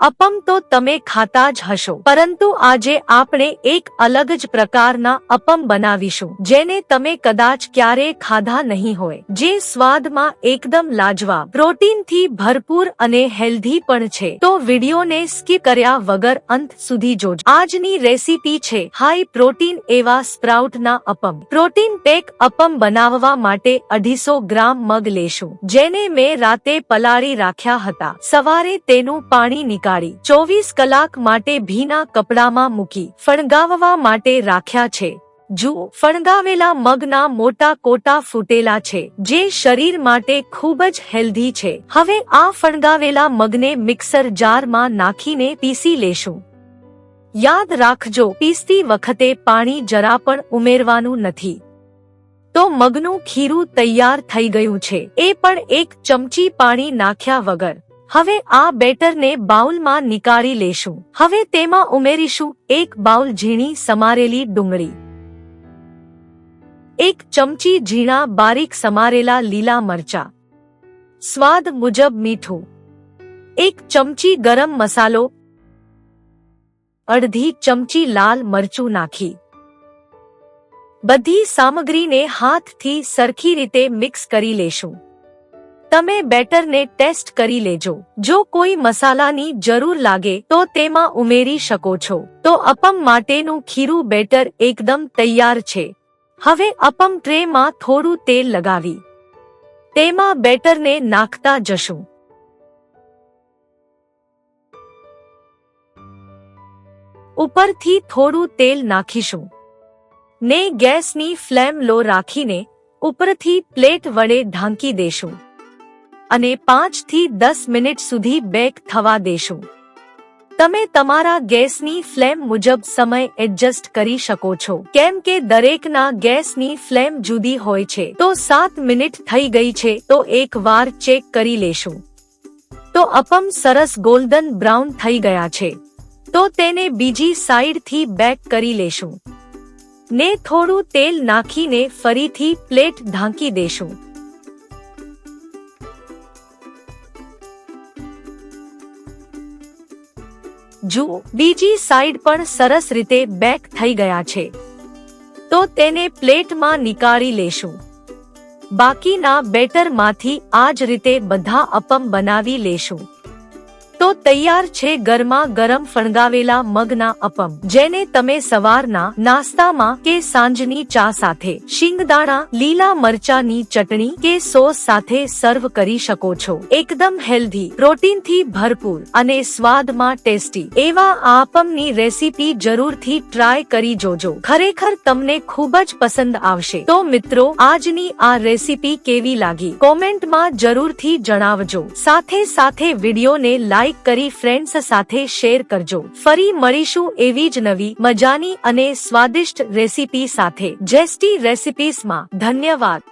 અપમ તો તમે ખાતા જ હશો, પરંતુ આજે આપણે એક અલગ જ પ્રકારના અપમ બનાવીશું જેને તમે કદાચ ક્યારેય ખાધા નહીં હોય, જે સ્વાદમાં એકદમ લાજવાબ, પ્રોટીનથી ભરપૂર અને હેલ્ધી પણ છે. તો વિડીયોને સ્કીપ કર્યા વગર અંત સુધી જોજો. આજની રેસીપી છે હાઈ પ્રોટીન એવા સ્પ્રાઉટના અપમ. પ્રોટીન પેક અપમ બનાવવા માટે 250 ગ્રામ મગ લેશું, જેને મેં રાતે પલાળી રાખ્યા હતા. સવારે તેનું પાણી નીકાળી 24 કલાક માટે ભીના કપડામાં મૂકી ફણગાવવા માટે રાખ્યા છે. જુઓ, ફણગાવેલા મગના મોટા કોટા ફૂટેલા છે, જે શરીર માટે ખૂબ જ હેલ્ધી છે. હવે આ ફણગાવેલા મગને મિક્સર જારમાં નાખીને પીસી લેશું. યાદ રાખજો, પીસતી વખતે પાણી જરા પણ ઉમેરવાનું નથી. તો મગનું ખીરું તૈયાર થઈ ગયું છે, એ પણ 1 ચમચી પાણી નાખ્યા વગર. હવે આ બેટરને બાઉલમાં નીકાળી લેશું. હવે તેમાં ઉમેરીશું 1 બાઉલ ઝીણી સમારેલી ડુંગળી, 1 ચમચી ઝીણા બારીક સમારેલા લીલા મરચાં, સ્વાદ મુજબ મીઠું, 1 ચમચી ગરમ મસાલો, અડધી ચમચી લાલ મરચું નાખી બધી સામગ્રીને હાથથી સરખી રીતે મિક્સ કરી લેશું. તમે બેટરને ટેસ્ટ કરી લેજો. જો કોઈ મસાલાની જરૂર લાગે તો તેમાં ઉમેરી શકો છો. તો અપમ માટેનું ખીરું બેટર એકદમ તૈયાર છે. હવે અપમ ટ્રેમાં થોડું તેલ લગાવી તેમાં બેટરને નાખતા જશું. ઉપરથી થોડું તેલ નાખીશું ને ગેસની ફ્લેમ લો રાખીને ઉપરથી પ્લેટ વડે ઢાંકી દેશું અને 5 થી 10 મિનિટ સુધી બેક થવા દેશું. તમે તમારા ગેસની ફ્લેમ મુજબ સમય એડજસ્ટ કરી શકો છો, કેમ કે દરેકના ગેસની ફ્લેમ જુદી હોય છે. તો 7 મિનિટ થઈ ગઈ છે, તો એક વાર ચેક કરી લેશું. તો અપમ સરસ ગોલ્ડન બ્રાઉન થઈ ગયા છે. તો તેને બીજી સાઈડથી બેક કરી લેશું ને થોડું તેલ નાખીને ફરીથી પ્લેટ ઢાંકી દેશું. જુઓ, બીજી સાઈડ પણ સરસ રીતે બેક થઈ ગયા છે. તો તેને પ્લેટમાં નીકાળી લેશું. બાકીના બેટરમાંથી આ જ રીતે બધા અપમ બનાવી લેશું. તો તૈયાર છે ગરમા ગરમ ફણગાવેલા મગના અપમ, જેને તમે સવારના નાસ્તામાં કે સાંજની ચા સાથે, શિંગદાણા, લીલા મરચાની ચટણી કે સોસ સાથે સર્વ કરી શકો છો. એકદમ હેલ્ધી, પ્રોટીનથી ભરપૂર અને સ્વાદમાં ટેસ્ટી એવા આ અપમની રેસીપી જરૂરથી ટ્રાય કરી જોજો. ખરેખર તમને ખૂબ જ પસંદ આવશે. તો મિત્રો, આજની આ રેસીપી કેવી લાગી કોમેન્ટમાં જરૂરથી જણાવજો. સાથે સાથે વિડીયોને લાઈક કરી ફ્રેન્ડ્સ સાથે શેર કરજો. ફરી મળીશું એવી જ નવી મજાની અને સ્વાદિષ્ટ રેસીપી સાથે. જેસ્ટી રેસિપીસમાં ધન્યવાદ.